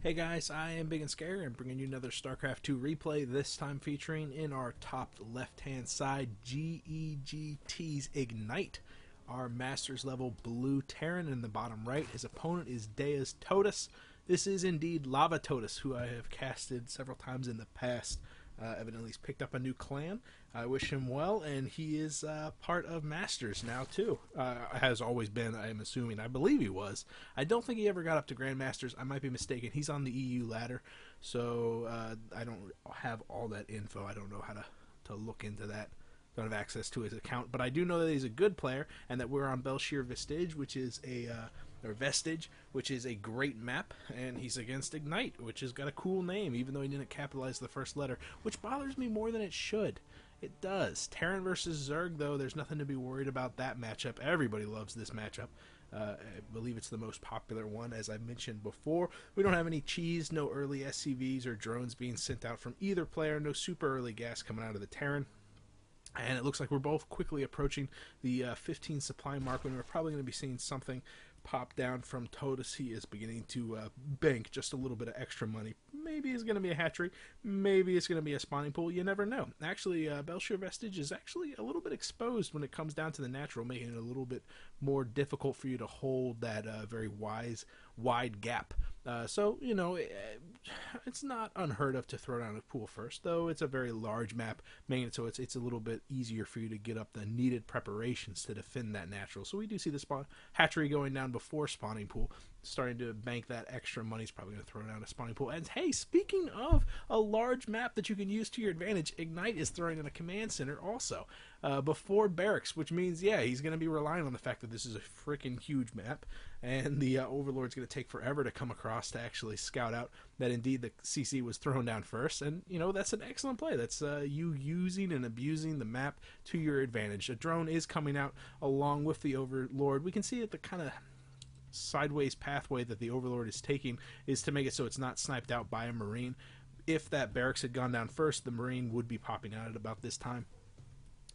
Hey guys, I am Ibigandscary. I'm bringing you another StarCraft 2 replay, this time featuring in our top left-hand side GEGT's Ignite, our Masters level blue Terran in the bottom right. His opponent is Todes. This is indeed Lava Todes, who I have casted several times in the past. Evidently he's picked up a new clan. I wish him well, and he is part of Masters now too. Has always been, I'm assuming. I believe he was. I don't think he ever got up to Grandmasters. I might be mistaken. He's on the EU ladder, so I don't have all that info. I don't know how to look into that. Don't have access to his account, but I do know that he's a good player, and that we're on Belshir Vestige, which is a great map, and he's against Ignite, which has got a cool name, even though he didn't capitalize the first letter, which bothers me more than it should. It does. Terran versus Zerg, though, there's nothing to be worried about that matchup. Everybody loves this matchup. I believe it's the most popular one, as I mentioned before. We don't have any cheese, no early SCVs or drones being sent out from either player, no super early gas coming out of the Terran. And it looks like we're both quickly approaching the 15 supply mark, when we're probably going to be seeing something pop down from Todes. He is beginning to bank just a little bit of extra money. Maybe it's going to be a hatchery. Maybe it's going to be a spawning pool. You never know. Actually, Belshir Vestige is actually a little bit exposed when it comes down to the natural, making it a little bit more difficult for you to hold that very wide gap. So, you know, it's not unheard of to throw down a pool first, though it's a very large map, making it so it's a little bit easier for you to get up the needed preparations to defend that natural. So we do see the hatchery going down before spawning pool, starting to bank that extra money. He's probably going to throw down a spawning pool. And hey, speaking of a large map that you can use to your advantage, Ignite is throwing in a command center also before barracks, which means, yeah, he's going to be relying on the fact that this is a freaking huge map, and the Overlord's going to take forever to come across to actually scout out that indeed the CC was thrown down first. And, you know, that's an excellent play. That's you using and abusing the map to your advantage. A drone is coming out along with the Overlord. We can see that the kind of sideways pathway that the Overlord is taking is to make it so it's not sniped out by a Marine. If that barracks had gone down first, the Marine would be popping out at about this time,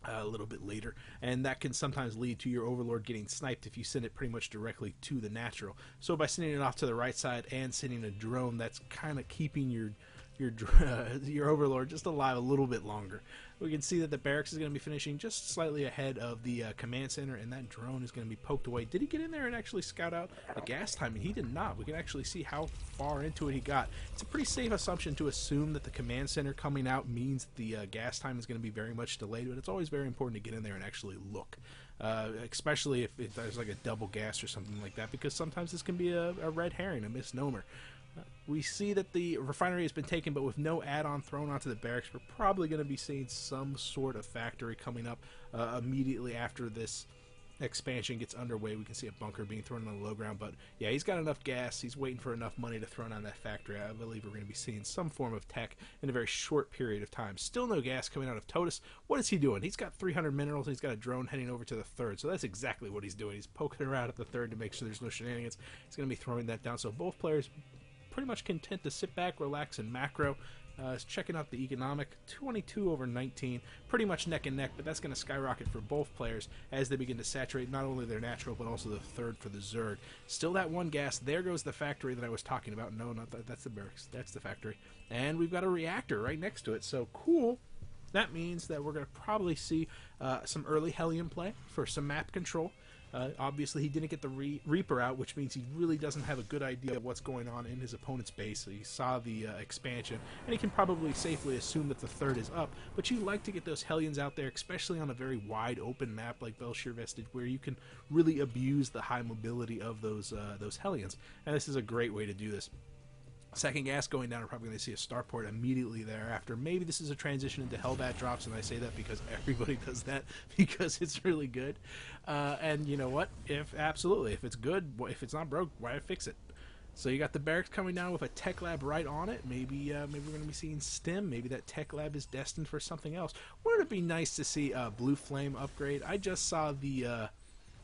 a little bit later, and that can sometimes lead to your Overlord getting sniped if you send it pretty much directly to the natural. So by sending it off to the right side and sending a drone, that's kind of keeping your Overlord just alive a little bit longer. We can see that the barracks is going to be finishing just slightly ahead of the command center, and that drone is going to be poked away. Did he get in there and actually scout out the gas timing? He did not. We can actually see how far into it he got. It's a pretty safe assumption to assume that the command center coming out means the gas time is going to be very much delayed, but it's always very important to get in there and actually look. Especially if there's like a double gas or something like that, because sometimes this can be a red herring, a misnomer. We see that the refinery has been taken, but with no add-on thrown onto the barracks, we're probably going to be seeing some sort of factory coming up immediately after this expansion gets underway. We can see a bunker being thrown on the low ground, but yeah, he's got enough gas. He's waiting for enough money to throw on that factory. I believe we're going to be seeing some form of tech in a very short period of time. Still no gas coming out of Todes. What is he doing? He's got 300 minerals, and he's got a drone heading over to the third, so that's exactly what he's doing. He's poking around at the third to make sure there's no shenanigans. He's going to be throwing that down, so both players pretty much content to sit back, relax, and macro. Checking out the economic, 22 over 19, pretty much neck and neck, but that's going to skyrocket for both players as they begin to saturate not only their natural, but also the third for the Zerg. Still that one gas. There goes the factory that I was talking about. No, not that. That's the barracks. That's the factory. And we've got a reactor right next to it, so cool. That means that we're going to probably see some early Hellion play for some map control. Obviously, he didn't get the Reaper out, which means he really doesn't have a good idea of what's going on in his opponent's base. So he saw the expansion, and he can probably safely assume that the third is up. But you like to get those Hellions out there, especially on a very wide open map like Belshir Vestige, where you can really abuse the high mobility of those Hellions. And this is a great way to do this. Second gas going down, we're probably going to see a starport immediately thereafter. Maybe this is a transition into Hellbat drops, and I say that because everybody does that because it's really good. And you know what? If it's good, if it's not broke, why fix it? So you got the barracks coming down with a tech lab right on it. Maybe we're going to be seeing STEM. Maybe that tech lab is destined for something else. Wouldn't it be nice to see a Blue Flame upgrade? I just saw the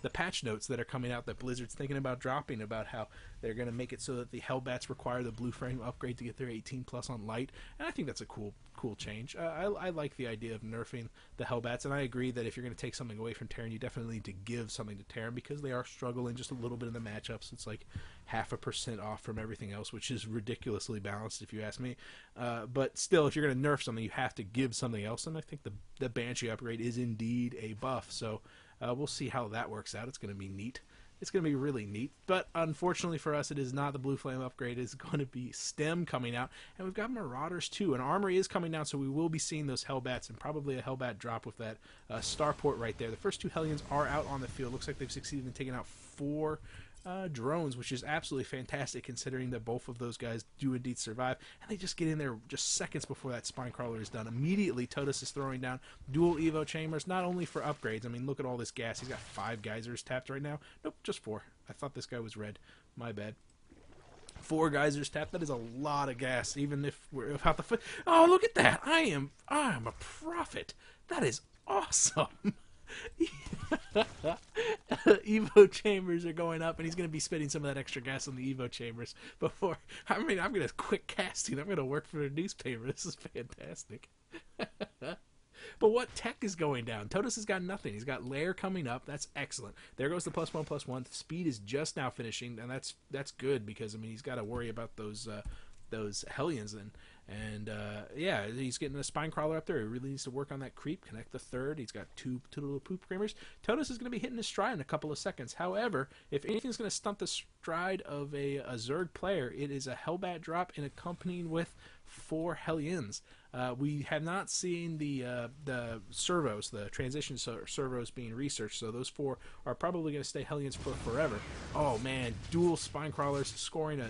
the patch notes that are coming out that Blizzard's thinking about dropping about how they're going to make it so that the Hellbats require the blue frame upgrade to get their 18 plus on light, and I think that's a cool change. I like the idea of nerfing the Hellbats, and I agree that if you're going to take something away from Terran, you definitely need to give something to Terran because they are struggling just a little bit in the matchups. It's like 0.5% off from everything else, which is ridiculously balanced if you ask me. But still, if you're going to nerf something, you have to give something else, and I think the Banshee upgrade is indeed a buff. So we'll see how that works out. It's going to be neat. It's going to be really neat. But unfortunately for us, it is not the Blue Flame upgrade. It's going to be STEM coming out. And we've got Marauders too. And Armory is coming down, so we will be seeing those Hellbats and probably a Hellbat drop with that starport right there. The first 2 Hellions are out on the field. Looks like they've succeeded in taking out 4 drones, which is absolutely fantastic considering that both of those guys do indeed survive, and they just get in there just seconds before that spine crawler is done. Immediately, Todes is throwing down dual Evo chambers, not only for upgrades. I mean, look at all this gas. He's got 5 geysers tapped right now. Nope, just 4. I thought this guy was red. My bad. 4 geysers tapped. That is a lot of gas, even if we're without the foot. Oh, look at that! I am a prophet. That is awesome. Evo chambers are going up, and he's going to be spitting some of that extra gas on the Evo chambers before. I mean, I'm going to quit casting. I'm going to work for a newspaper. This is fantastic. But what tech is going down? Todes has got nothing. He's got Lair coming up. That's excellent. There goes the +1/+1. Speed is just now finishing, and that's good because I mean he's got to worry about those Hellions and yeah, he's getting a spine crawler up there. He really needs to work on that creep, connect the third. He's got two little poop creamers. Todes is going to be hitting his stride in a couple of seconds. However, if anything's going to stunt the stride of a Zerg player, it is a Hellbat drop and accompanying with 4 Hellions. We have not seen the servos, the transition servos being researched, so those 4 are probably going to stay Hellions for forever. Oh man, dual spine crawlers scoring a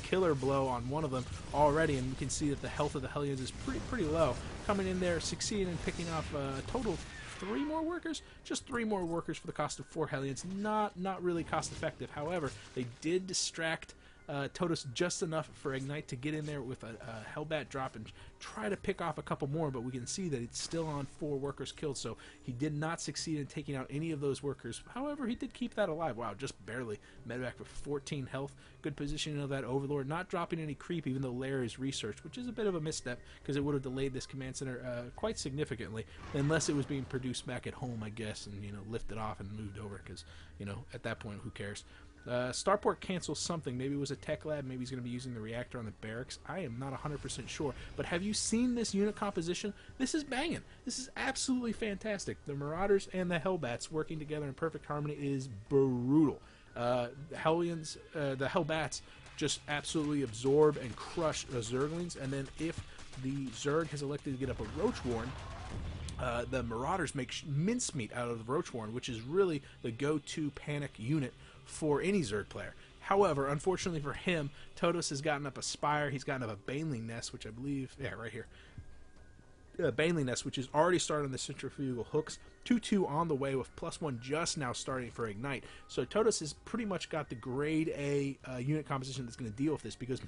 killer blow on one of them already, and we can see that the health of the Hellions is pretty low. Coming in there, succeeding in picking off a total of 3 more workers, just 3 more workers for the cost of 4 Hellions. Not really cost effective. However, they did distract Todes just enough for Ignite to get in there with a Hellbat drop and try to pick off a couple more, but we can see that it's still on 4 workers killed, so he did not succeed in taking out any of those workers. However, he did keep that alive. Wow, just barely. Medevac with 14 health. Good positioning of that Overlord, not dropping any creep even though Lair is researched, which is a bit of a misstep because it would have delayed this command center quite significantly, unless it was being produced back at home, I guess, and lifted off and moved over because at that point, who cares? Starport cancels something. Maybe it was a tech lab. Maybe he's going to be using the reactor on the barracks. I am not 100% sure. But have you seen this unit composition? This is banging. This is absolutely fantastic. The Marauders and the Hellbats working together in perfect harmony is brutal. Hellions, the Hellbats just absolutely absorb and crush the Zerglings. And then if the Zerg has elected to get up a Roach Warren, the Marauders make mincemeat out of the Roach Warren, which is really the go-to panic unit for any Zerg player. However, unfortunately for him, Todes has gotten up a Spire, he's gotten up a Baneling Nest, which I believe, yeah, right here. Baneling Nest, which is already started on the centrifugal hooks. 2/2 on the way with +1 just now starting for Ignite. So Todes has pretty much got the grade A unit composition that's going to deal with this because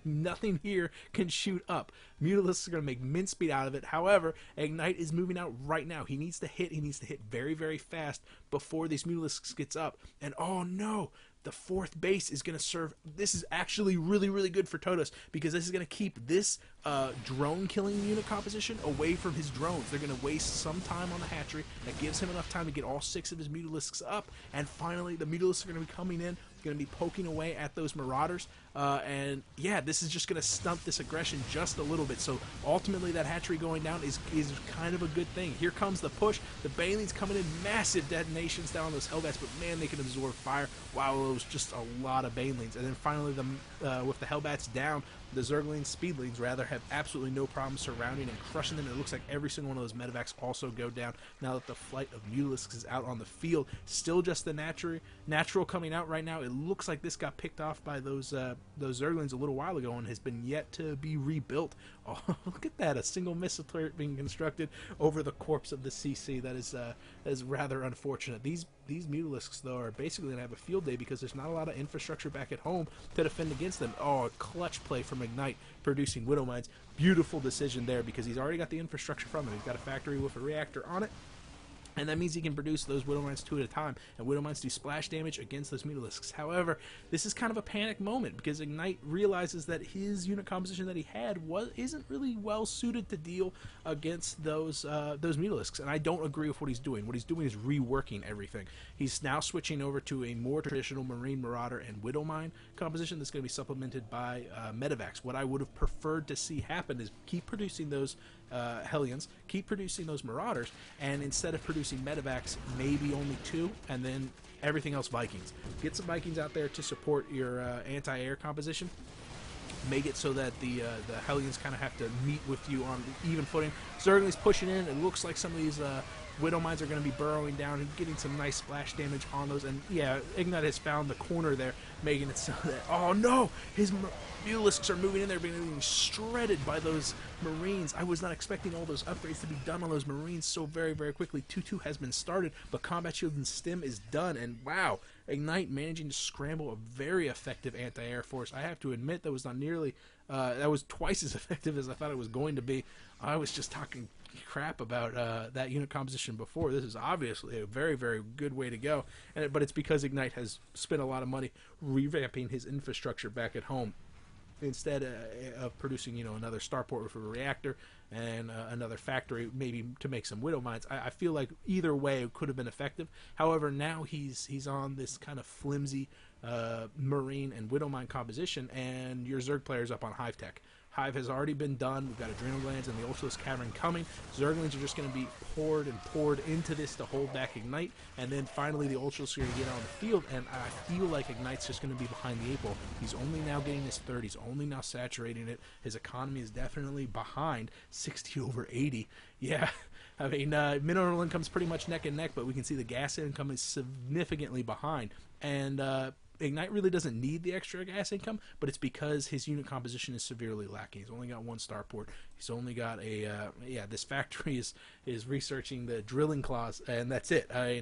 nothing here can shoot up. Mutalisks are going to make mincemeat out of it. However, Ignite is moving out right now. He needs to hit very, very fast before these Mutalisks gets up. And oh no! The 4th base is going to serve. This is actually really, really good for Todes because this is going to keep this drone killing unit composition away from his drones. They're going to waste some time on the hatchery. That gives him enough time to get all 6 of his Mutalisks up. And finally, the Mutalisks are going to be coming in, going to be poking away at those Marauders. And yeah, this is just going to stunt this aggression just a little bit. So ultimately, that hatchery going down is kind of a good thing. Here comes the push. The Banelings coming in, massive detonations down on those Hellbats, but man, they can absorb fire. Wow, it was just a lot of Banelings. And then finally, with the Hellbats down, the Zerglings, Speedlings rather, have absolutely no problem surrounding and crushing them. It looks like every single one of those medevacs also go down now that the flight of Mutalisks is out on the field. Still just the natural coming out right now. It looks like this got picked off by those Zerglings a little while ago and has been yet to be rebuilt. Oh, look at that, a single missile turret being constructed over the corpse of the CC. That is rather unfortunate. These Mutalisks, though, are basically going to have a field day because there's not a lot of infrastructure back at home to defend against them. Oh, a clutch play from Ignite producing Widow Mines. Beautiful decision there because he's already got the infrastructure from it. He's got a factory with a reactor on it. And that means he can produce those Widow Mines 2 at a time, and Widow Mines do splash damage against those Mutalisks. However, this is kind of a panic moment, because Ignite realizes that his unit composition that he had isn't really well suited to deal against those Mutalisks, and I don't agree with what he's doing. What he's doing is reworking everything. He's now switching over to a more traditional Marine, Marauder, and Widow Mine composition that's going to be supplemented by Medivacs. What I would have preferred to see happen is keep producing those Hellions, keep producing those Marauders, and instead of producing Medivacs, maybe only 2, and then everything else Vikings. Get some Vikings out there to support your anti-air composition. Make it so that the Hellions kind of have to meet with you on even footing. Zergling's pushing in. It looks like some of these Widow Mines are going to be burrowing down and getting some nice splash damage on those. And yeah, Ignite has found the corner there, making it so that, oh no, his Mutalisks are moving in there, being shredded by those Marines. I was not expecting all those upgrades to be done on those Marines so very, very quickly. 2-2 has been started, but Combat Shield and Stim is done, and wow, Ignite managing to scramble a very effective anti-air force. I have to admit that was not nearly, that was twice as effective as I thought it was going to be. I was just talking crap about that unit composition before. This is obviously a very, very good way to go, but it's because Ignite has spent a lot of money revamping his infrastructure back at home. Instead of producing, another starport with a reactor and another factory, maybe to make some Widow Mines, I feel like either way it could have been effective. However, now he's on this kind of flimsy Marine and Widow Mine composition, and your Zerg player's up on Hive Tech. Hive has already been done. We've got Adrenal Glands and the Ultralisk Cavern coming. Zerglings are just going to be poured into this to hold back Ignite, and then finally the Ultralisk are going to get on the field, and I feel like Ignite's just going to be behind the 8 ball. He's only now getting his third. He's only now saturating it. His economy is definitely behind 60 over 80. Yeah, I mean, mineral income's pretty much neck and neck, but we can see the gas income is significantly behind, and Ignite really doesn't need the extra gas income, but it's because his unit composition is severely lacking. He's only got 1 starport. He's only got a this factory is researching the drilling claws, and that's it. I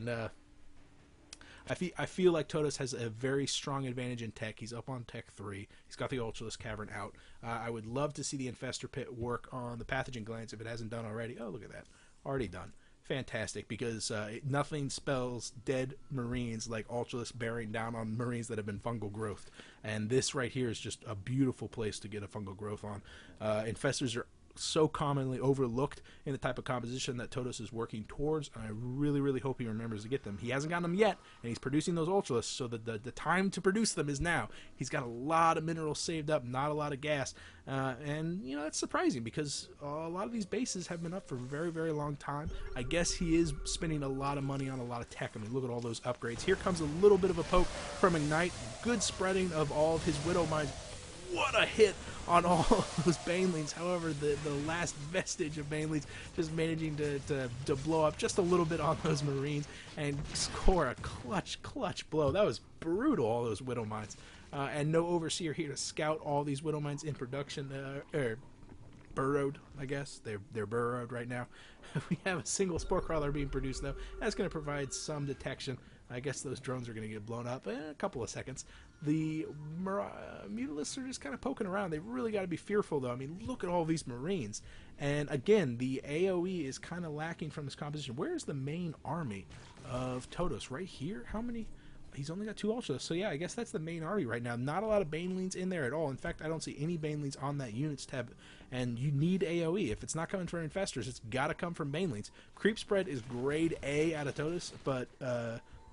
feel like Todes has a very strong advantage in tech. He's up on tech 3. He's got the Ultralisk Cavern out. I would love to see the Infestor Pit work on the Pathogen Glands if it hasn't done already. Oh, look at that. Already done. Fantastic, because nothing spells dead Marines like Ultralisk bearing down on Marines that have been fungal growth, and this right here is just a beautiful place to get a fungal growth on. Infestors are so commonly overlooked in the type of composition that Todes is working towards, and I really, really hope he remembers to get them. He hasn't gotten them yet, and he's producing those Ultralisks, so that the time to produce them is now. He's got a lot of minerals saved up, not a lot of gas, and that's surprising, because a lot of these bases have been up for a very, very long time. I guess he is spending a lot of money on a lot of tech. I mean, look at all those upgrades. Here comes a little bit of a poke from Ignite. Good spreading of all of his Widow Mines. What a hit on all those Banelings. However, the last vestige of Banelings just managing to blow up just a little bit on those Marines and score a clutch blow. That was brutal, all those Widow Mines. And no Overseer here to scout all these Widow Mines in production, burrowed, I guess. They're burrowed right now. We have a single Spore Crawler being produced, though. That's going to provide some detection. I guess those drones are going to get blown up in a couple of seconds. The Mutalisks are just kind of poking around. They really got to be fearful, though. I mean, look at all these Marines. And again, the AoE is kind of lacking from this composition. Where's the main army of Todes? Right here? How many? He's only got 2 Ultras. So yeah, I guess that's the main army right now. Not a lot of Banelings in there at all. In fact, I don't see any Banelings on that units tab. And you need AoE. If it's not coming from Infestors, it's got to come from Banelings. Creep Spread is grade A out of Todes, but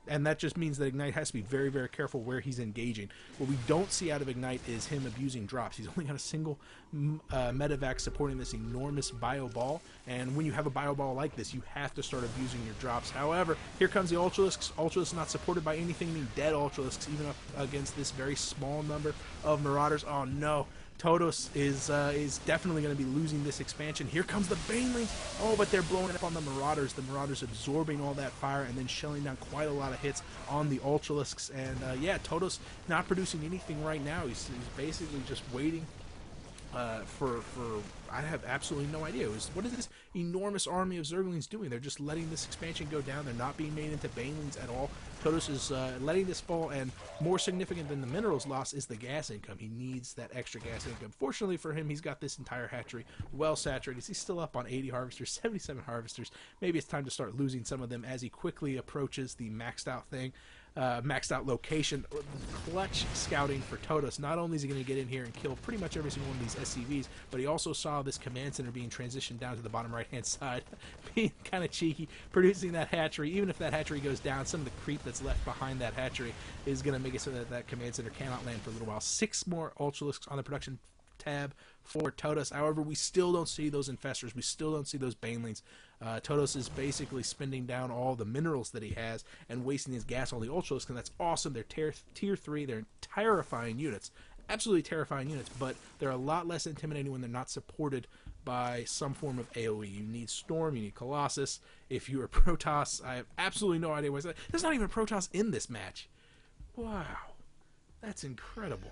and that just means that Ignite has to be very, very careful where he's engaging. What we don't see out of Ignite is him abusing drops. He's only got a single medevac supporting this enormous bio ball, and when you have a bio ball like this, you have to start abusing your drops. However, here comes the Ultralisks. Ultralisks not supported by anything, meaning dead Ultralisks, even up against this very small number of Marauders. Oh no. Todes is definitely going to be losing this expansion. Here comes the Banelings. Oh, but they're blowing up on the Marauders. The Marauders absorbing all that fire and then shelling down quite a lot of hits on the Ultralisks. And yeah, Todes not producing anything right now. He's basically just waiting I have absolutely no idea. What is this enormous army of Zerglings doing? They're just letting this expansion go down. They're not being made into Banelings at all. Todes is letting this fall, and more significant than the minerals loss is the gas income. He needs that extra gas income. Fortunately for him, he's got this entire hatchery well saturated. He's still up on 80 harvesters, 77 harvesters. Maybe it's time to start losing some of them as he quickly approaches the maxed out thing. Maxed out location. Clutch scouting for Todes. Not only is he going to get in here and kill pretty much every single one of these SCVs, but he also saw this command center being transitioned down to the bottom right hand side, being kind of cheeky, producing that hatchery. Even if that hatchery goes down, some of the creep that's left behind that hatchery is going to make it so that that command center cannot land for a little while. 6 more Ultralisks on the production tab for Todes. However, we still don't see those infestors. We still don't see those banelings. Todes is basically spending down all the minerals that he has and wasting his gas on the Ultralisks, and that's awesome. They're tier 3. They're terrifying units. Absolutely terrifying units, but they're a lot less intimidating when they're not supported by some form of AoE. You need Storm, you need Colossus. If you are Protoss, I have absolutely no idea why that. There's not even a Protoss in this match. Wow. That's incredible.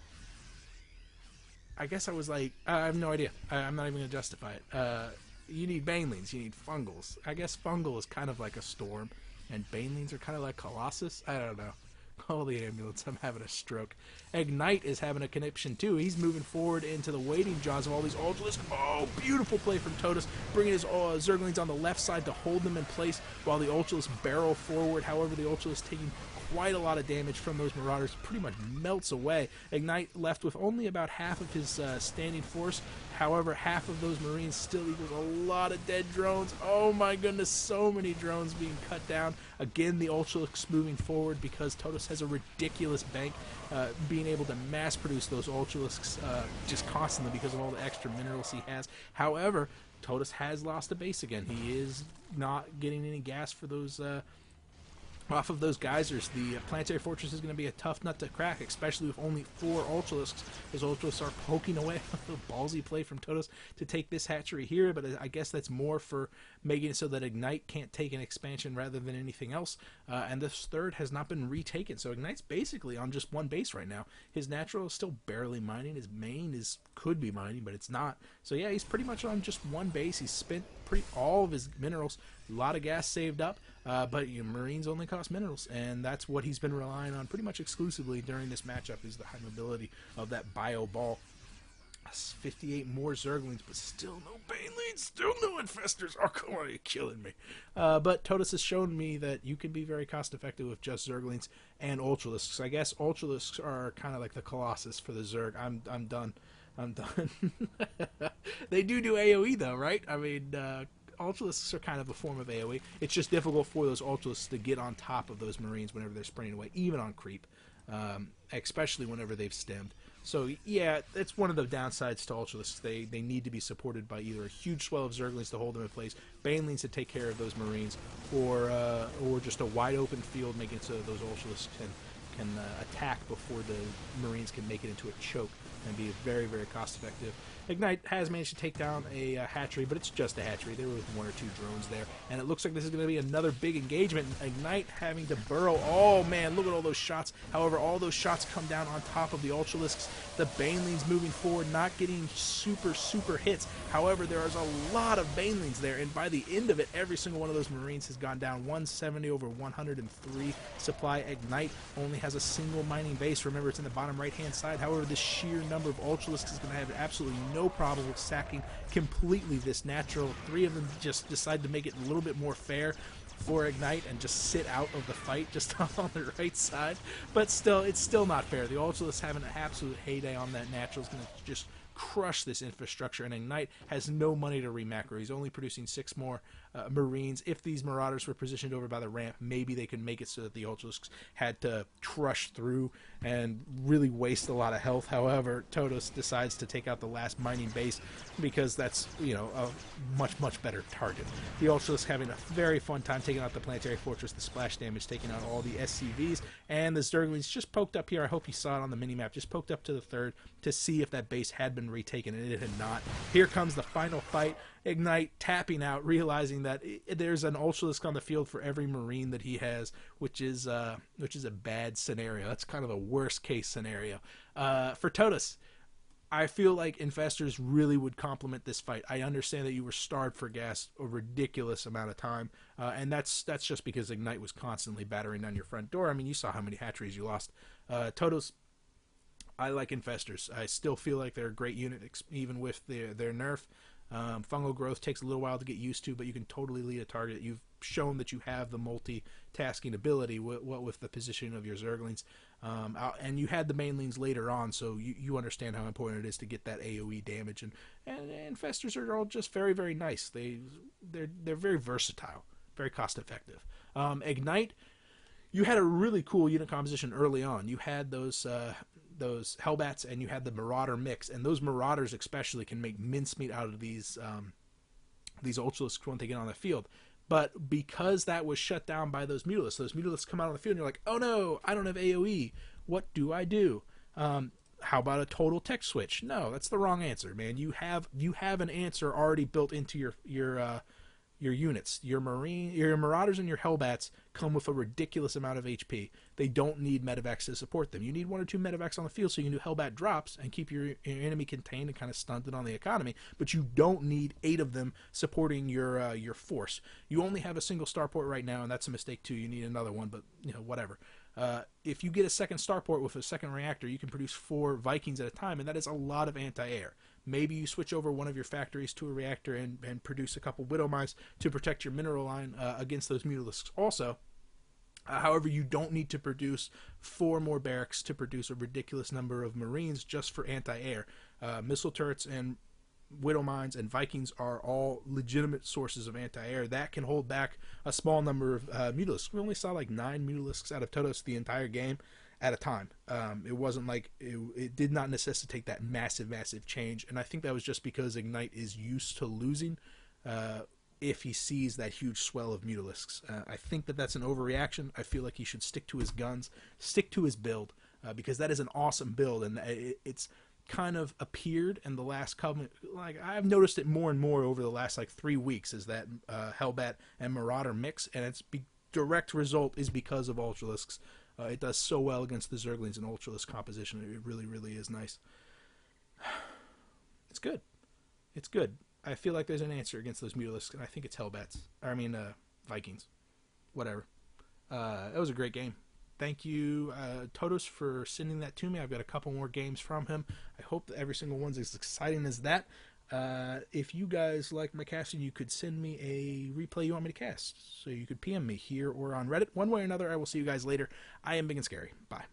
I guess I was like, I have no idea. I'm not even going to justify it. You need Banelings, you need Fungals. I guess Fungal is kind of like a Storm, and Banelings are kind of like Colossus. I don't know. Holy ambulance, I'm having a stroke. Ignite is having a conniption too. He's moving forward into the waiting jaws of all these Ultralisks. Oh, beautiful play from Todes, bringing his Zerglings on the left side to hold them in place while the Ultralisks barrel forward. However, the Ultralisks taking quite a lot of damage from those Marauders, pretty much melts away. Ignite left with only about half of his standing force. However, half of those Marines still equals a lot of dead drones. Oh my goodness, so many drones being cut down. Again, the Ultralisks moving forward because Todes has a ridiculous bank, being able to mass produce those Ultralisks just constantly because of all the extra minerals he has. However, Todes has lost a base again. He is not getting any gas for those off of those geysers. The planetary fortress is going to be a tough nut to crack, especially with only 4 Ultralisks. Those Ultralisks are poking away. A ballsy play from Todes to take this hatchery here, but I guess that's more for making it so that Ignite can't take an expansion rather than anything else. And this third has not been retaken, so Ignite's basically on just one base right now. His natural is still barely mining. His main could be mining, but it's not. So yeah, he's pretty much on just one base. He's spent all of his minerals, a lot of gas saved up, but Marines only cost minerals, and that's what he's been relying on pretty much exclusively during this matchup is the high mobility of that bio ball. 58 more Zerglings, but still no Banelings, still no Infestors. Oh, come on, you're killing me. But Todes has shown me that you can be very cost effective with just Zerglings and Ultralisks. I guess Ultralisks are kind of like the Colossus for the Zerg. I'm done. I'm done. They do AoE though, right? I mean, Ultralisks are kind of a form of AoE. It's just difficult for those Ultralisks to get on top of those Marines whenever they're sprinting away, even on creep, especially whenever they've stemmed. So yeah, it's one of the downsides to Ultralisks. They need to be supported by either a huge swell of Zerglings to hold them in place, Banelings to take care of those Marines, or just a wide open field, making it so that those Ultralisks can attack before the Marines can make it into a choke and be very, very cost effective. Ignite has managed to take down a hatchery, but it's just a hatchery. There were 1 or 2 drones there, and it looks like this is going to be another big engagement. Ignite having to burrow. Oh man, look at all those shots. However, all those shots come down on top of the Ultralisks. The Banelings moving forward, not getting super hits. However, there is a lot of Banelings there, and by the end of it, every single one of those Marines has gone down. 170 over 103 supply. Ignite only has a single mining base. Remember, it's in the bottom right-hand side. However, the sheer number of Ultralisks is going to have absolutely no problem with sacking completely this natural. 3 of them just decide to make it a little bit more fair for Ignite and just sit out of the fight just on the right side. But still, it's still not fair. The Ultralisks having an absolute heyday on that natural is going to just crush this infrastructure, and Ignite has no money to remacro. He's only producing 6 more Marines. If these Marauders were positioned over by the ramp, maybe they could make it so that the Ultralisks had to crush through and really waste a lot of health. However, Todes decides to take out the last mining base because that's, a much better target. The Ultralisks having a very fun time taking out the planetary fortress, the splash damage, taking out all the SCVs, and the Zerglings just poked up here. I hope you saw it on the minimap. Just poked up to the 3rd to see if that base had been retaken, and it had not. Here comes the final fight. Ignite tapping out, realizing that there's an Ultralisk on the field for every Marine that he has, which is a bad scenario. That's kind of a worst case scenario. For Todes, I feel like Infestors really would complement this fight. I understand that you were starved for gas a ridiculous amount of time, and that's just because Ignite was constantly battering down your front door. I mean, you saw how many hatcheries you lost. Todos, I like Infestors. I still feel like they're a great unit, even with their nerf. Fungal growth takes a little while to get used to, but you can totally lead a target. You've shown that you have the multitasking ability with the positioning of your Zerglings. And you had the mainlings later on, so you understand how important it is to get that AoE damage. And Infestors are all just very, very nice. They're very versatile, very cost effective. Ignite, you had a really cool unit composition early on. You had those Hellbats and you had the Marauder mix, and those Marauders especially can make mincemeat out of these Ultralisks when they get on the field. But because that was shut down by those Mutalisks come out on the field and you're like, oh no, I don't have AoE. What do I do? How about a total tech switch? No, that's the wrong answer, man. You have an answer already built into your units. Your Marauders and your Hellbats come with a ridiculous amount of HP. They don't need medevacs to support them. You need 1 or 2 medevacs on the field so you can do Hellbat drops and keep your enemy contained and kind of stunted on the economy, but you don't need 8 of them supporting your force. You only have a single starport right now, and that's a mistake too. You need another one, but whatever. If you get a second starport with a second reactor, you can produce 4 Vikings at a time, and that is a lot of anti-air. Maybe you switch over one of your factories to a reactor and produce a couple Widow Mines to protect your mineral line against those Mutalisks also. However, you don't need to produce 4 more barracks to produce a ridiculous number of Marines just for anti-air. Missile turrets and Widow Mines and Vikings are all legitimate sources of anti-air that can hold back a small number of Mutalisks. We only saw like 9 Mutalisks out of Todos the entire game at a time. It wasn't like it did not necessitate that massive change, and I think that was just because Ignite is used to losing if he sees that huge swell of Mutalisks. I think that's an overreaction. I feel like he should stick to his guns, stick to his build, because that is an awesome build, and it's kind of appeared in the last couple, like I've noticed it more and more over the last like 3 weeks, is that Hellbat and Marauder mix, and its direct result is because of Ultralisks. It does so well against the Zerglings and Ultralisk composition. It really, really is nice. It's good. It's good. I feel like there's an answer against those Mutalisks, and I think it's Hellbats. Vikings. Whatever. That was a great game. Thank you, Todos, for sending that to me. I've got a couple more games from him. I hope that every single one's as exciting as that. If you guys like my casting, you could send me a replay you want me to cast. So you could PM me here or on Reddit. One way or another, I will see you guys later. I am Ibigandscary. Bye.